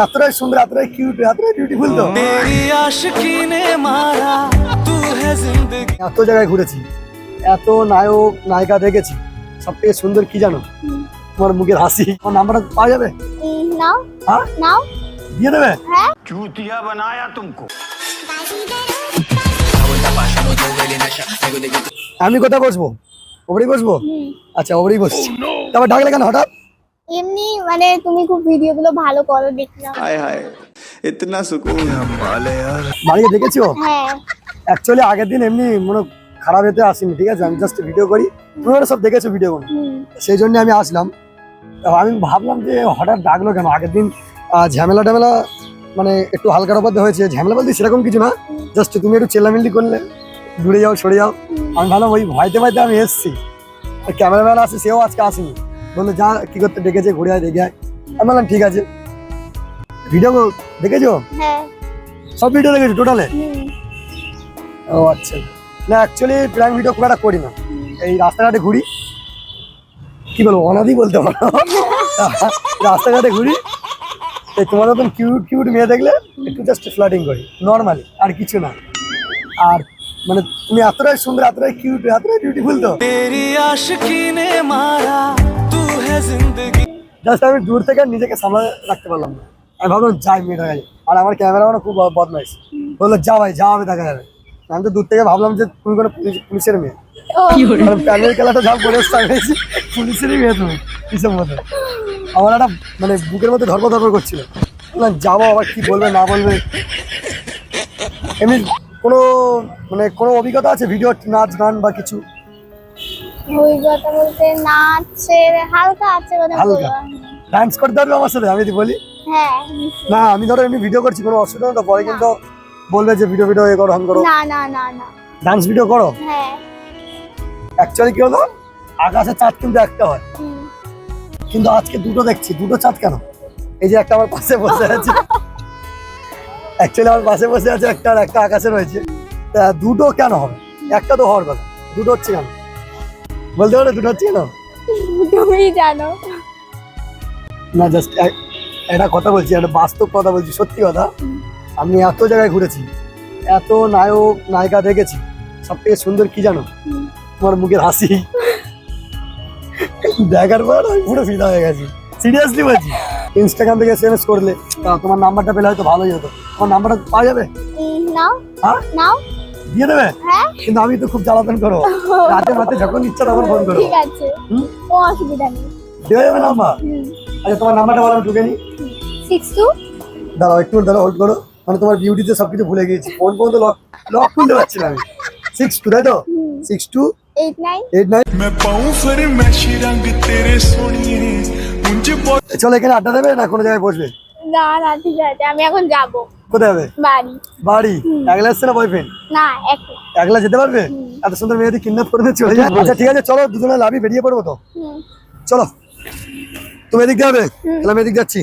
এতটাই সুন্দর, এতটাই কিউট, এতটাই বিউটিফুল তো। এত জায়গায় ঘুরেছি, এত নায়ক নায়িকা দেখেছি, সব থেকে সুন্দর কি জানো? তোমার মুখের হাসি। তোমার নাম্বারটা পাওয়া যাবে? নাও হ্যাঁ নাও, দিয়ে দেবে? হ্যাঁ। चूतिया बनाया तुमको। আমি কোথায় বসবো? ওপরেই বসবো? আচ্ছা ওপরেই বসছি। তারপর ডাকলে কেন হঠাৎ? এমনি মানে তুমি খুব ভিডিও গুলো ভালো করো দেখলাম। हाय हाय इतना सुकून वाले यार। বাড়িতে দেখেছো? হ্যাঁ অ্যাকচুয়ালি আগের দিন এমনি মনে খারাপ হতে আসিনি, ঠিক আছে? আমি জাস্ট ভিডিও করি, তোমরা সব দেখেছো ভিডিও গুলো, সেই জন্য আমি আসলাম। আমি ভাবলাম যে হঠাৎ ডাকলো কেন। আগের দিন ঝামেলা টামেলা মানে একটু হালকার উপর হয়েছে, ঝামেলা বলতে সেরকম কিছু না, জাস্ট তুমি একটু চেল্লামিল্লি করলে, দূরে যাও সরে যাও। আমি ভাবলাম ওই ভয়তে ভয়তে আমি এসছি। ক্যামেরাম্যান আছে, সেও আজকে আসেনি, বললো যা কি করতে ডেকেছে ঘুরে আয় দেখে আয়। আমি বললাম ঠিক আছে। ভিডিও দেখেছো? হ্যাঁ সব ভিডিও দেখেছো টোটালে? ও আচ্ছা। না অ্যাকচুয়ালি প্র্যাঙ্ক ভিডিও খুব একটা করি না, এই রাস্তাঘাটে ঘুরি, কি বলবো অনাদি বলতে পারো। রাস্তাঘাটে ঘুরি, এই তোমার মতন কিউট কিউট মেয়ে দেখলে একটু জাস্ট ফ্লার্টিং করি নর্মালি, আর কিছু না। আর মানে তুমি এতটাই সুন্দর, এতটাই কিউট, এতটাই বিউটিফুল তো, জাস্ট আমি দূর থেকে নিজেকে সামলে রাখতে পারলাম না। আমি ভাবলাম যাই মেয়েটা কাছে, আর আমার ক্যামেরাম্যানও খুব বদমাইশ, বললো যা ভাই যা হবে দেখা যাবে। আমি তো দূর থেকে ভাবলাম যে তুমি কোনো পুলিশের মেয়ে, প্যানেল খেলাটা যা করে পুলিশেরই মেয়ে তুমি কিসের মতো। আমার একটা মানে বুকের মধ্যে ধর্ম করছিল, বললাম যাবো, আবার কি বলবে না বলবে। এমনি কোনো মানে কোনো অভিজ্ঞতা আছে ভিডিও, নাচ গান বা কিছু? অভিজ্ঞতা বলতে নাচের হালকা আছে মানে হালকা ডান্স করতে পারবে আমার সাথে? আমি যদি বলি হ্যাঁ না, আমি ধরো এমনি ভিডিও করছি, কোনো অসুবিধা নেই তো? পরে কিন্তু বলবে যে ভিডিও এ করো হাম করো। না না না না, ডান্স ভিডিও করো? হ্যাঁ অ্যাকচুয়ালি কি হলো, আকাশে চাঁদ কিন্তু একটা হয়, কিন্তু আজকে দুটো দেখছি। দুটো চাঁদ কেন? এই যে একটা আমার পাশে বসে আছে, অ্যাকচুয়ালি আমার পাশে বসে আছে একটা, আর একটা আকাশে রয়েছে। তা দুটো কেন হবে? একটা তো হওয়ার কথা, দুটো হচ্ছে কেন বলতে পারো? দুটো হচ্ছে কেন? তুমি জানো। না জাস্ট একটা কথা বলছি, একটা বাস্তব কথা বলছি, সত্যি কথা। আমি এত জায়গায় ঘুরেছি, এত নায়ক নায়িকা দেখেছি, সব থেকে সুন্দর কি জানো? তোমার মুখের হাসি। দেখার পর আমি পুরো ফিদা হয়ে গেছি, সিরিয়াসলি বলছি। ইনস্টাগ্রাম থেকে এসএমএস করলে তোমার নাম্বারটা পেলে হয়তো ভালোই হতো। তোমার নাম্বারটা পাওয়া যাবে? নাও হ্যাঁ নাও, দিয়ে দেবে? হ্যাঁ। কিন্তু আমি তো খুব জ্বালাতন করো, রাতে মাতে যখন ইচ্ছা তখন ফোন করো। ঠিক আছে, কোনো অসুবিধা নেই। দেওয়া যাবে নাম্বার? আচ্ছা তোমার নাম্বারটা বলো, ঢুকে নি। 62 দাঁড়াও একটু, দাঁড়াও হোল্ড করো, মানে তোমার বিউটিতে সবকিছু ভুলে গিয়েছি, ফোন পর্যন্ত লক খুলতে পারছি না আমি। 62 তাই তো? 62 89 89। मैं पाऊं फरमाइशी रंग तेरे सोनिए मुझे बहुत। চলো এখানে আড্ডা দেবে না কোনো জায়গায় বসবে? না না ঠিক আছে, আমি এখন যাব কোথায় যাবে? বাড়ি। বাড়ি? একলা আসছে না বয়ফ্রেন্ড? না একলা। একলা যেতে পারবে? এত সুন্দর মেয়েদের কিডন্যাপ করে নিয়ে চলে যায়। আচ্ছা ঠিক আছে চলো, দুজনে লাভি বেরিয়ে পড়বো তো। চলো তুমি এদিক যাবে, তাহলে আমি এদিক যাচ্ছি।